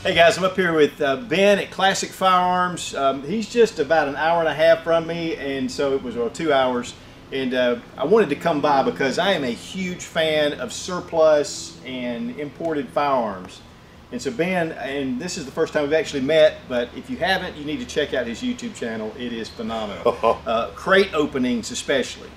Hey guys, I'm up here with Ben at Classic Firearms. He's just about an hour and a half from me, and so it was 2 hours. And I wanted to come by because I am a huge fan of surplus and imported firearms. And so Ben, and this is the first time we've actually met, but if you haven't, you need to check out his YouTube channel. It is phenomenal. Crate openings especially.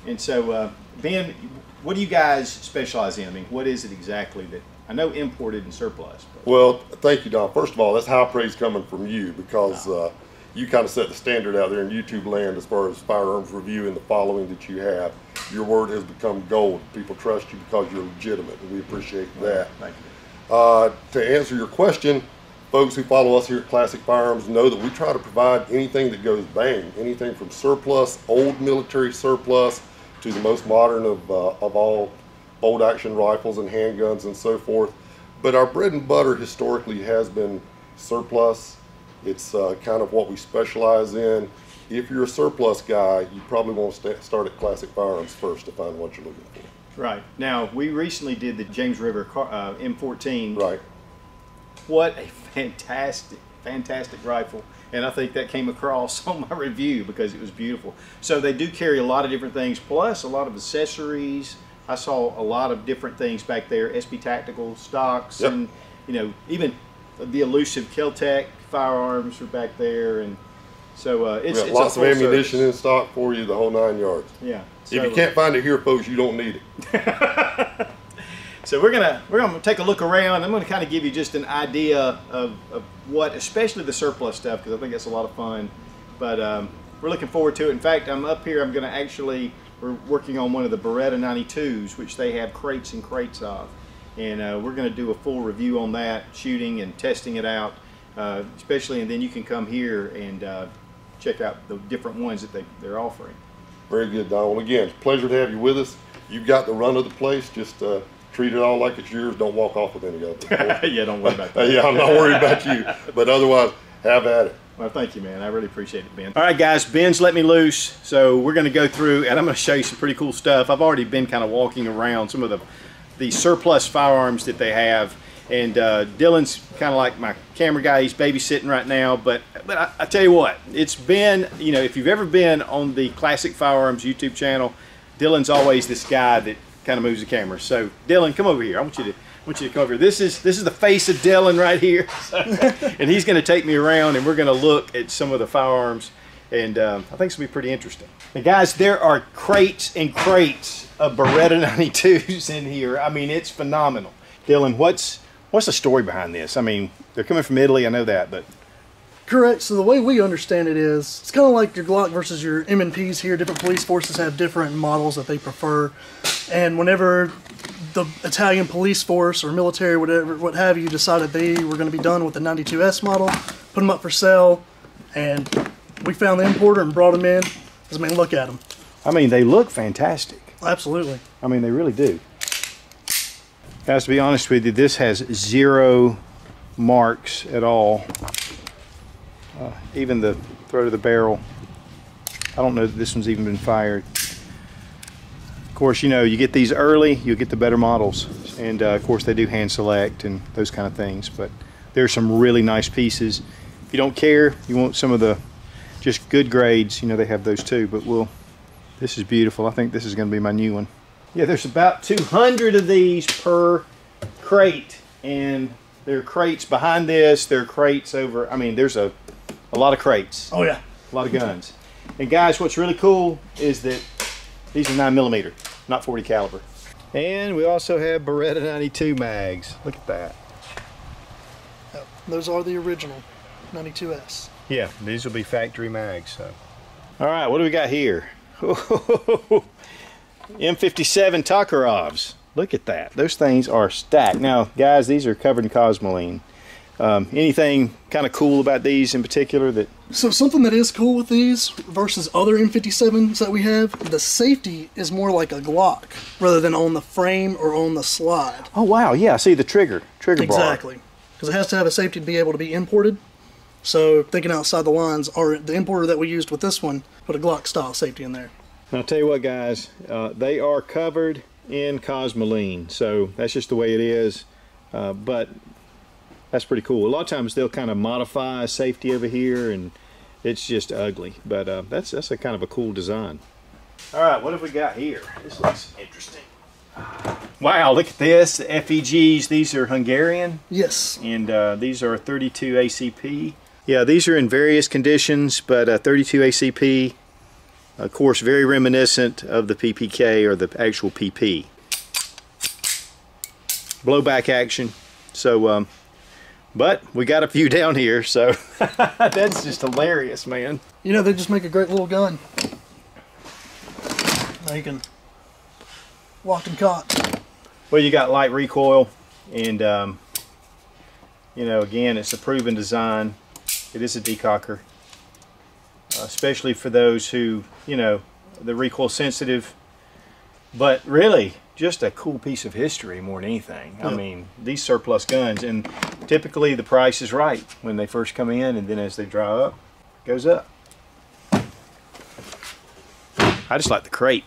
And so Ben, what do you guys specialize in? I mean, what is it exactly that, I know imported and surplus. But. Well, thank you, Don. First of all, that's high praise coming from you because you kind of set the standard out there in YouTube land as far as firearms review and the following that you have. Your word has become gold. People trust you because you're legitimate, and we appreciate that. Thank you. To answer your question, folks who follow us here at Classic Firearms know that we try to provide anything that goes bang, anything from surplus, old military surplus, to the most modern of all bolt action rifles and handguns and so forth. But our bread and butter historically has been surplus. It's kind of what we specialize in. If you're a surplus guy, you probably want to start at Classic Firearms first to find what you're looking for. Right. Now, we recently did the James River M14. Right. What a fantastic rifle. And I think that came across on my review because it was beautiful. So they do carry a lot of different things, plus a lot of accessories. I saw a lot of different things back there, SB Tactical stocks, yep. And even the elusive Kel-Tec firearms are back there, and so it's lots of ammunition service in stock for you, the whole 9 yards. Yeah. So, if you can't find it here, folks, you don't need it. So we're gonna take a look around. I'm gonna kind of give you just an idea of what, especially the surplus stuff, because I think that's a lot of fun. But we're looking forward to it. In fact, I'm up here. We're working on one of the Beretta 92s, which they have crates and crates of. And we're going to do a full review on that, shooting and testing it out, especially, and then you can come here and check out the different ones that they're offering. Very good, Don. Well, again, it's a pleasure to have you with us. You've got the run of the place. Just treat it all like it's yours. Don't walk off with any of it. Yeah, don't worry about that. Yeah, I'm not worried about you. But otherwise, have at it. Well, thank you, man. I really appreciate it, Ben. All right, guys, Ben's let me loose, so we're going to go through, and I'm going to show you some pretty cool stuff. I've already been kind of walking around some of the surplus firearms that they have, and Dillon's kind of like my camera guy. He's babysitting right now, but I tell you what, it's been, if you've ever been on the Classic Firearms YouTube channel, Dillon's always this guy that kind of moves the camera. So, Dillon, come over here. I want you to come over here. This is the face of Dillon right here, and he's going to take me around, and we're going to look at some of the firearms, and I think it's going to be pretty interesting. And guys, there are crates and crates of Beretta 92s in here. I mean, it's phenomenal. Dillon, what's the story behind this? I mean, they're coming from Italy, I know that, but... Correct. So the way we understand it is, it's kind of like your Glock versus your M&Ps here. Different police forces have different models that they prefer, and whenever the Italian police force or military, whatever, what have you, decided they were going to be done with the 92S model, put them up for sale, and we found the importer and brought them in. I mean, look at them. I mean, they look fantastic. Absolutely. I mean, they really do. Guys, to be honest with you, this has 0 marks at all. Even the throat of the barrel. I don't know that this one's even been fired. Of course, you get these early, you'll get the better models. And of course, they do hand select and those kind of things. But there's some really nice pieces. If you don't care, you want some of the just good grades, they have those too. But this is beautiful. I think this is going to be my new one. Yeah, there's about 200 of these per crate. And there are crates behind this. There are crates over, I mean, there's a lot of crates. Oh yeah. A lot of guns. And guys, what's really cool is that these are 9mm, not 40 caliber. And we also have Beretta 92 mags. Look at that. Yep, those are the original 92S. Yeah, these will be factory mags. So. All right, what do we got here? M57 Takarovs. Look at that. Those things are stacked. Now, guys, these are covered in cosmoline. Anything kind of cool about these in particular? So something that is cool with these versus other M57s that we have, the safety is more like a Glock rather than on the frame or on the slide. Oh wow, yeah, I see the trigger bar. Exactly, because it has to have a safety to be able to be imported. So thinking outside the lines, the importer that we used with this one put a Glock style safety in there. I'll tell you what, guys, they are covered in cosmoline, so that's just the way it is. But That's pretty cool. A lot of times they'll kind of modify safety over here, and it's just ugly. But that's a kind of a cool design. All right, what have we got here? This looks interesting. Wow, look at this. The FEGs, these are Hungarian. Yes. And these are 32 ACP. Yeah, these are in various conditions, but 32 ACP, of course, very reminiscent of the PPK or the actual PP. Blowback action. So, but we got a few down here, so that's just hilarious, man. You know, they just make a great little gun. Now you can lock and cock. Well, you got light recoil, and you know, again, it's a proven design. It is a decocker, especially for those who, you know, the recoil sensitive. But really, just a cool piece of history more than anything. I mean, these surplus guns, and typically the price is right when they first come in, and then as they dry up, it goes up. I just like the crate.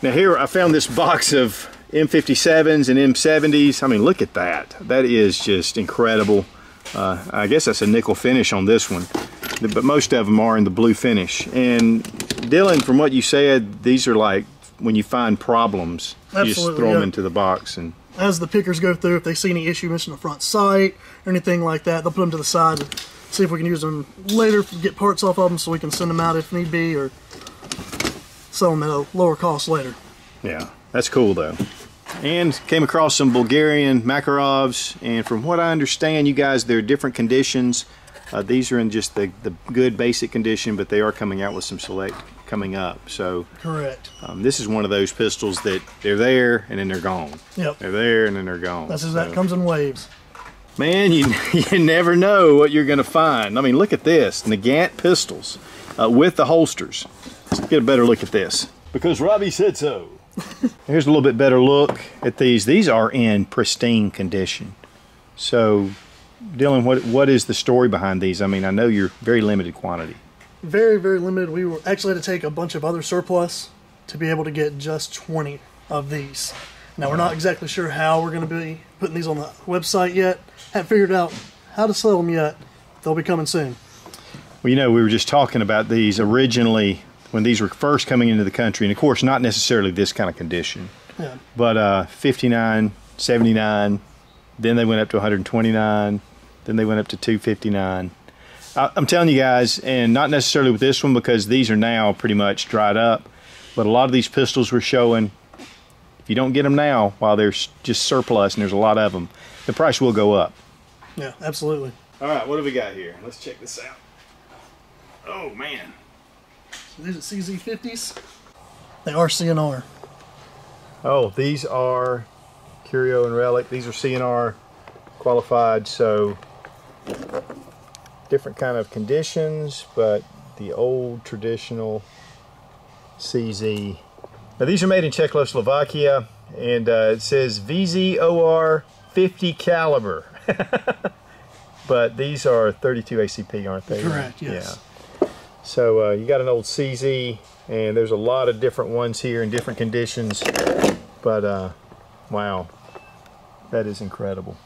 Now here I found this box of M57s and M70s. I mean, look at that. That is just incredible. I guess that's a nickel finish on this one, but most of them are in the blue finish. And Dillon, from what you said, these are like when you find problems, you just throw them into the box. And as the pickers go through, if they see any issue missing the front sight or anything like that, they'll put them to the side and see if we can use them later, get parts off of them so we can send them out if need be, or sell them at a lower cost later. Yeah, that's cool though. And came across some Bulgarian Makarovs, and from what I understand, you guys, they're different conditions. These are in just the good basic condition, but they are coming out with some select coming up. So correct. This is one of those pistols that they're there and then they're gone. Yep. They're there and then they're gone. That's that comes in waves. Man, you never know what you're going to find. I mean, look at this. Nagant pistols with the holsters. Let's get a better look at this. Because Robbie said so. Here's a little bit better look at these. These are in pristine condition. So, Dillon, what is the story behind these? I mean, I know you're very limited quantity. Very, very limited. We were actually had to take a bunch of other surplus to be able to get just 20 of these. Now, we're not exactly sure how we're going to be putting these on the website yet. Haven't figured out how to sell them yet. They'll be coming soon. Well, you know, we were just talking about these originally when these were first coming into the country, and of course not necessarily this kind of condition, but 59, 79, then they went up to 129, then they went up to 259. I'm telling you guys, and not necessarily with this one because these are now pretty much dried up, but a lot of these pistols we're showing, if you don't get them now while they're just surplus, and there's a lot of them, the price will go up. Yeah, absolutely. All right, what do we got here? Let's check this out. Oh man. These are CZ50s. They are CNR. Oh, these are Curio and Relic. These are CNR qualified, so different kind of conditions, but the old traditional CZ. Now these are made in Czechoslovakia, and it says VZOR 50 caliber. But these are 32 ACP, aren't they? Correct, yes. Yeah. So you got an old CZ, and there's a lot of different ones here in different conditions, but wow, that is incredible.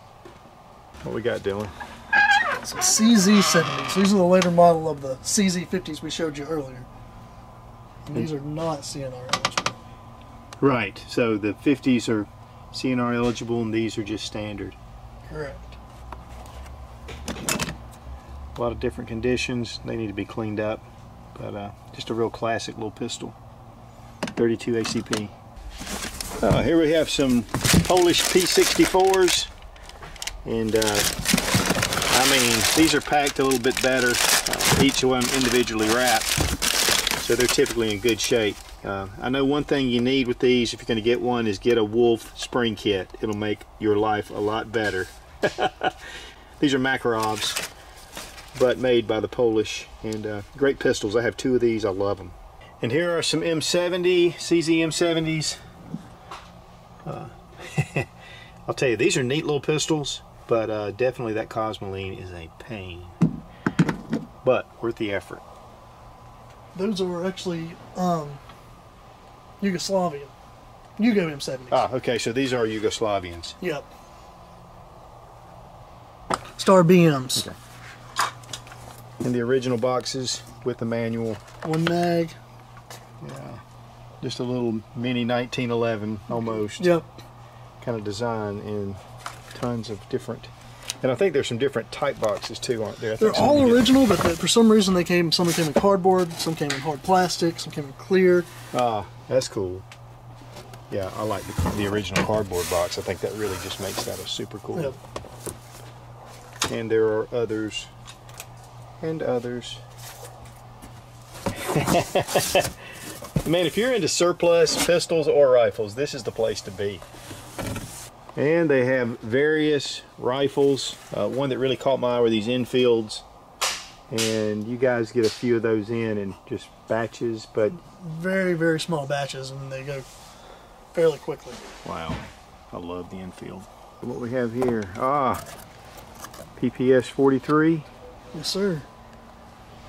What we got, Dillon? Some CZ70s. These are the later model of the CZ50s we showed you earlier. And these are not CNR eligible. Right, so the 50s are CNR eligible, and these are just standard. Correct. A lot of different conditions. They need to be cleaned up, but just a real classic little pistol. 32 ACP. Here we have some Polish P64s, and I mean, these are packed a little bit better. Each one individually wrapped, so they're typically in good shape. I know one thing you need with these, if you're going to get one, is get a Wolf spring kit. It'll make your life a lot better. These are Makarovs, but made by the Polish, and great pistols. I have two of these. I love them. And here are some M70 CZ M70s. I'll tell you, these are neat little pistols, but definitely that Cosmoline is a pain, but worth the effort. Those are actually Yugoslavian. Yugo M70s. Ah, okay, so these are Yugoslavians. Yep. Star BMs. Okay. And the original boxes with the manual. One mag. Yeah. Just a little mini 1911 almost. Yep. Kind of design in tons of different. And I think there's some different type boxes too, aren't there? They're all original, but for some reason some came in cardboard, some came in hard plastic, some came in clear. Ah, that's cool. Yeah, I like the original cardboard box. I think that really just makes that a super cool. Yep. And there are others. And others. Man, if you're into surplus pistols or rifles, this is the place to be. And they have various rifles. One that really caught my eye were these Enfields. And you guys get a few of those in just batches, but... Very, very small batches, and they go fairly quickly. Wow. I love the Enfield. What we have here, PPS 43. Yes, sir.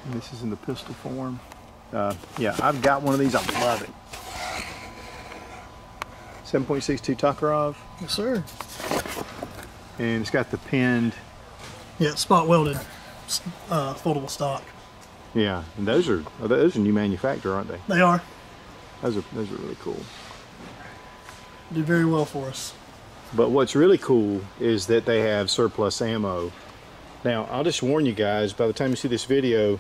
And this is in the pistol form. Yeah, I've got one of these. I love it. 7.62 Tokarov. Yes, sir. And it's got the pinned. Yeah, spot welded, foldable stock. Yeah, and those are new manufacturer, aren't they? They are. Those are really cool. Do very well for us. But what's really cool is that they have surplus ammo. Now, I'll just warn you guys, by the time you see this video,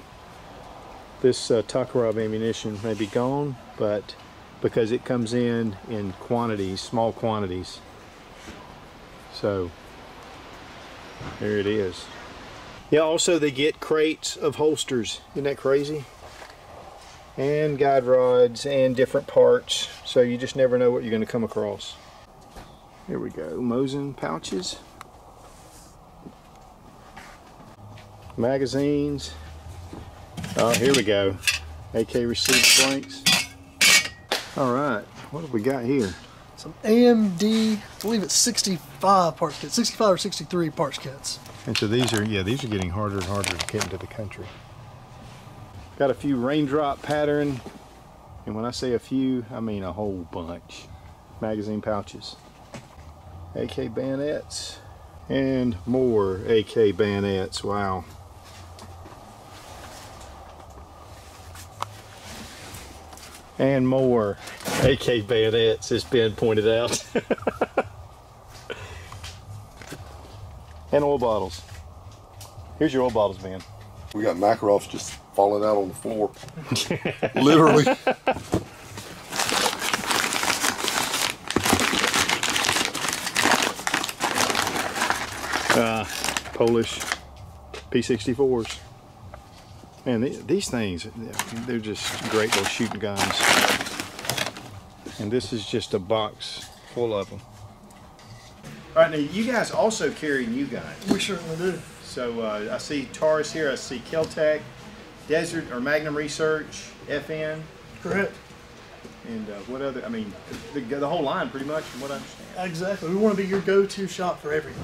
this Tokarov ammunition may be gone, but because it comes in quantities, small quantities. So, there it is. Yeah, also they get crates of holsters. Isn't that crazy? And guide rods and different parts. So you just never know what you're going to come across. Here we go, Mosin pouches. Magazines. Oh, here we go. AK receiver blanks. All right, what have we got here? Some AMD, I believe it's 65 parts kits, 65 or 63 parts kits. And so these are getting harder and harder to get into the country. Got a few raindrop pattern, and when I say a few, I mean a whole bunch. Magazine pouches. AK bayonets, and more AK bayonets, wow. And more AK bayonets, as Ben pointed out. And oil bottles. Here's your oil bottles, Ben. We got Makarovs just falling out on the floor. Literally. Polish P64s. Man, these things, they're just great little shooting guns. And this is just a box full of them. All right, now you guys also carry new guns. We certainly do. So I see Taurus here, I see Keltec, Desert or Magnum Research, FN. Correct. And what other, I mean, the whole line pretty much from what I understand. Exactly. We want to be your go-to shop for everything.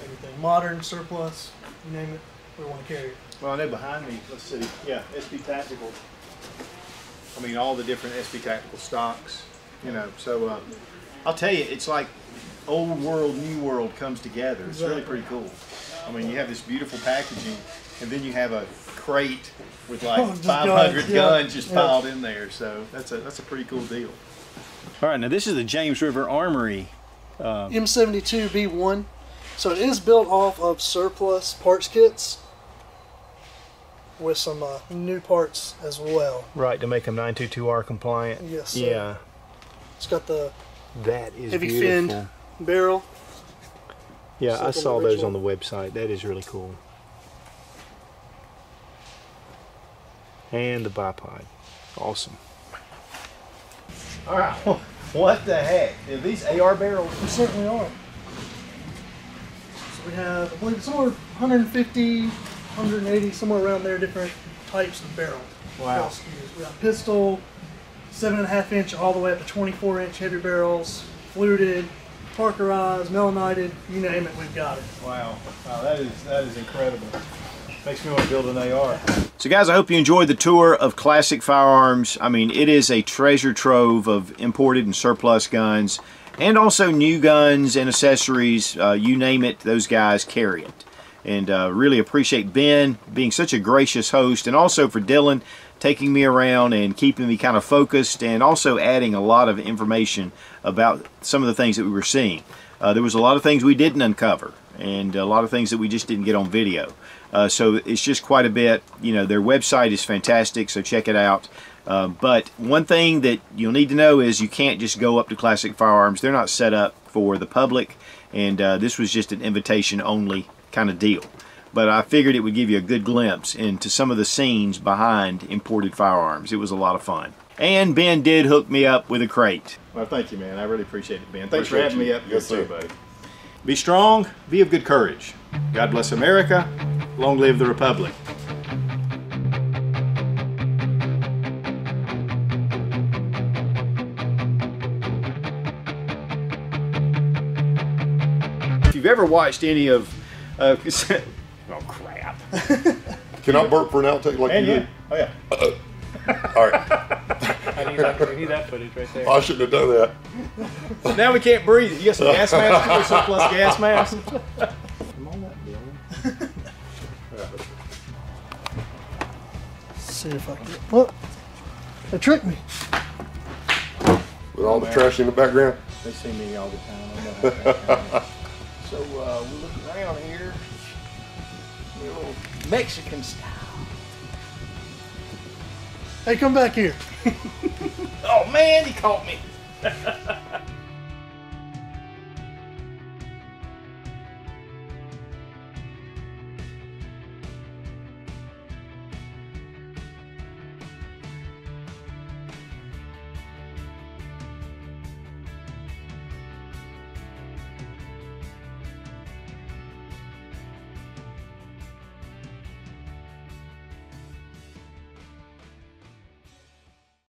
Everything. Modern, surplus, you name it, we want to carry it. Well, I know behind me, let's see, yeah, SB Tactical. I mean, all the different SB Tactical stocks, you know. So I'll tell you, it's like old world, new world comes together. It's really pretty cool. I mean, you have this beautiful packaging, and then you have a crate with like 500 guns just piled in there. So that's a pretty cool deal. All right, now this is the James River Armory. M72B1. So it is built off of surplus parts kits with some new parts as well. Right, to make them 922R compliant. Yes, sir. Yeah. It's got the that is heavy beautiful. finned barrel. Yeah, I saw those on the website. That is really cool. And the bipod. Awesome. All right, what the heck? Are these AR barrels? They certainly are. So we have, I believe, somewhere 150, 180, somewhere around there, different types of barrel. Wow. We got pistol, 7.5 inch all the way up to 24 inch heavy barrels, fluted, parkerized, melanited, you name it, we've got it. Wow, that is incredible. Makes me want to build an AR. So guys, I hope you enjoyed the tour of Classic Firearms. I mean, it is a treasure trove of imported and surplus guns, and also new guns and accessories. You name it, those guys carry it. And really appreciate Ben being such a gracious host, and also for Dillon taking me around and keeping me kind of focused, and also adding a lot of information about some of the things that we were seeing. There was a lot of things we didn't uncover, and a lot of things that we just didn't get on video. So it's just quite a bit. You know, their website is fantastic, so check it out. But one thing that you'll need to know is you can't just go up to Classic Firearms. They're not set up for the public, and this was just an invitation only kind of deal. But I figured it would give you a good glimpse into some of the scenes behind imported firearms. It was a lot of fun. And Ben did hook me up with a crate. Well, thank you, man. I really appreciate it, Ben. Thanks for having me up here, too, buddy. Be strong, be of good courage. God bless America. Long live the Republic. If you've ever watched any of oh crap. Can I burp for an outtake like you did? Oh yeah. All right. I need that footage right there. I shouldn't have done that. Now we can't breathe. You got some gas mask? Some plus gas mask? Come on up, Dillon. See if I can get. What? They tricked me. With all the trash in the background. They see me all the time. I know how that is. So we look around here. A little Mexican style. Hey, come back here. Oh man, he caught me.